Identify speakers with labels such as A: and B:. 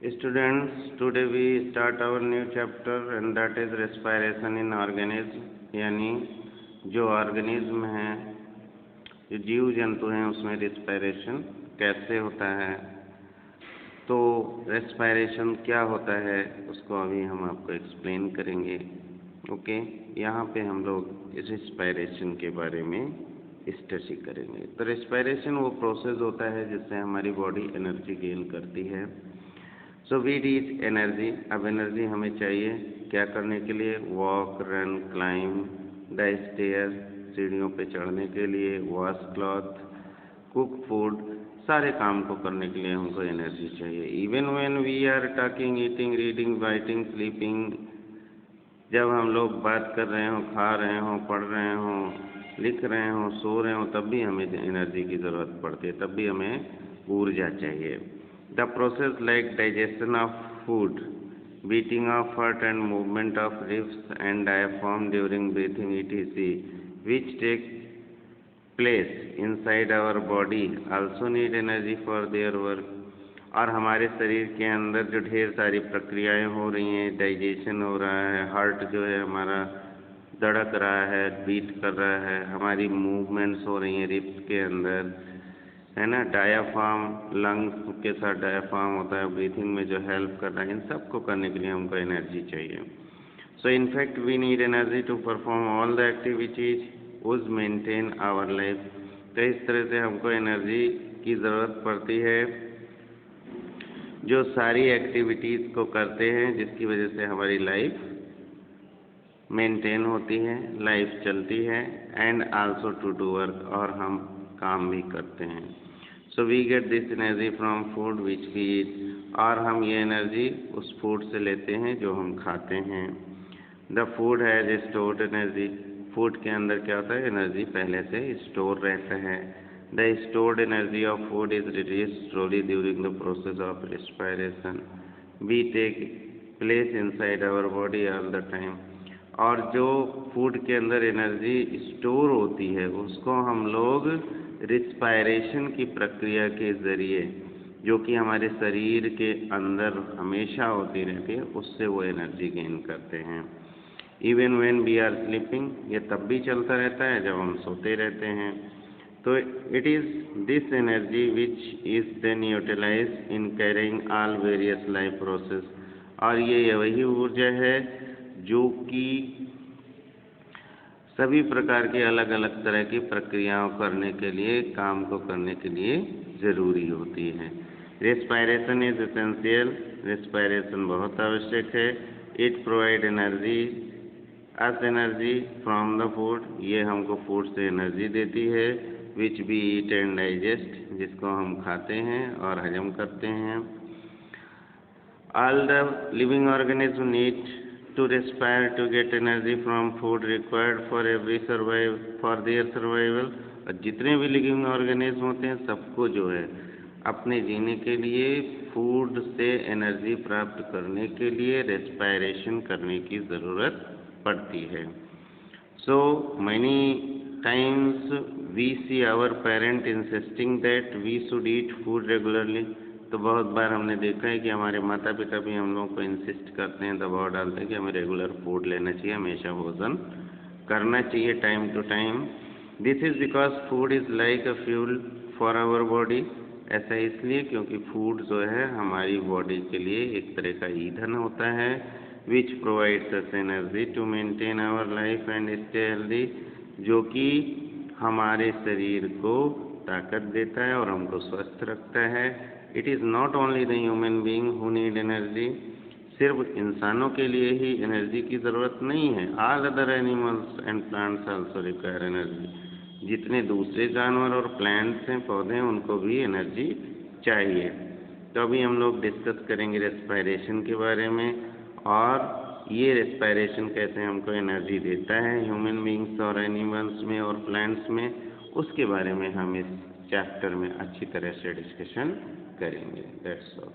A: Students, today we start our new chapter and that is respiration in organism, यानी जो organism है, जो जीव जंतु हैं, उसमें रेस्पिरेशन कैसे होता है। तो रेस्पिरेशन क्या होता है उसको अभी हम आपको एक्सप्लेन करेंगे। ओके, यहाँ पे हम लोग रेस्पिरेशन के बारे में स्टडी करेंगे। तो रेस्पिरेशन वो प्रोसेस होता है जिससे हमारी बॉडी एनर्जी गेन करती है। So we need energy. अब एनर्जी हमें चाहिए क्या करने के लिए? Walk, run, climb the stair, सीढ़ियों पे चढ़ने के लिए, वॉश क्लॉथ, कुक फूड, सारे काम को करने के लिए हमको एनर्जी चाहिए। Even when we are talking, eating, reading, writing, sleeping, जब हम लोग बात कर रहे हों, खा रहे हों, पढ़ रहे हों, लिख रहे हों, सो रहे हों, तब भी हमें एनर्जी की ज़रूरत पड़ती है, तब भी हमें ऊर्जा चाहिए। The process like digestion of food, beating of heart and movement of ribs and diaphragm during breathing etc., which take place inside our body also need energy for their work। और हमारे शरीर के अंदर जो ढेर सारी प्रक्रियाएं हो रही हैं, डाइजेशन हो रहा है, हार्ट जो है हमारा धड़क रहा है, बीट कर रहा है, हमारी मूवमेंट्स हो रही हैं रिब्स के अंदर, है ना, डायाफ्राम, लंग्स के साथ डायाफ्राम होता है, ब्रीथिंग में जो हेल्प कर रहा है, इन सब को करने के लिए हमको एनर्जी चाहिए। So in fact we need energy to perform all the activities which maintain our life. तो इस तरह से हमको एनर्जी की ज़रूरत पड़ती है जो सारी एक्टिविटीज़ को करते हैं, जिसकी वजह से हमारी लाइफ मेंटेन होती है, लाइफ चलती है, and also to do work, और हम काम भी करते हैं। So we get this energy from food which we eat, और हम ये एनर्जी उस फूड से लेते हैं जो हम खाते हैं। The food has stored energy. Food के अंदर क्या होता है? एनर्जी पहले से स्टोर रहता है। The stored energy of food is release slowly during the process of respiration. We take place inside our body all the time. और जो फूड के अंदर एनर्जी स्टोर होती है उसको हम लोग रेस्पिरेशन की प्रक्रिया के ज़रिए, जो कि हमारे शरीर के अंदर हमेशा होती रहती है, उससे वो एनर्जी गेन करते हैं। Even when we are sleeping, ये तब भी चलता रहता है जब हम सोते रहते हैं। तो it is this energy which is then utilise in carrying all various life process. और ये वही ऊर्जा है जो कि सभी प्रकार की अलग अलग तरह की प्रक्रियाओं करने के लिए, काम को करने के लिए ज़रूरी होती है। Respiration is essential. रेस्पिरेशन बहुत आवश्यक है। It provide energy us energy from the food. ये हमको फूड से एनर्जी देती है। Which we eat and digest, जिसको हम खाते हैं और हजम करते हैं। All the living organism need to respire to get energy from food required for their survival। और जितने भी लिविंग ऑर्गेनिज्म होते हैं सबको जो है अपने जीने के लिए फूड से एनर्जी प्राप्त करने के लिए रेस्पिरेशन करने की ज़रूरत पड़ती है। So many times we see our parent insisting that we should eat food regularly. तो बहुत बार हमने देखा है कि हमारे माता पिता भी हम लोगों को इंसिस्ट करते हैं, दबाव डालते हैं कि हमें रेगुलर फूड लेना चाहिए, हमेशा भोजन करना चाहिए time to time. This is because food is like a fuel for our body. ऐसा इसलिए क्योंकि फूड जो है हमारी बॉडी के लिए एक तरह का ईंधन होता है, which provides us energy to maintain our life and stay healthy, जो कि हमारे शरीर को ताकत देता है और हमको स्वस्थ रखता है। It is not only the human being who need energy. सिर्फ इंसानों के लिए ही एनर्जी की ज़रूरत नहीं है। All other animals and plants also require energy. जितने दूसरे जानवर और प्लांट्स हैं, पौधे हैं, उनको भी एनर्जी चाहिए। तो अभी हम लोग डिस्कस करेंगे रेस्पिरेशन के बारे में, और ये रेस्पिरेशन कैसे हमको एनर्जी देता है ह्यूमन बीइंग्स और एनिमल्स में और प्लांट्स में, उसके बारे में हम इस चैप्टर में अच्छी तरह से डिस्कशन करेंगे। That's all.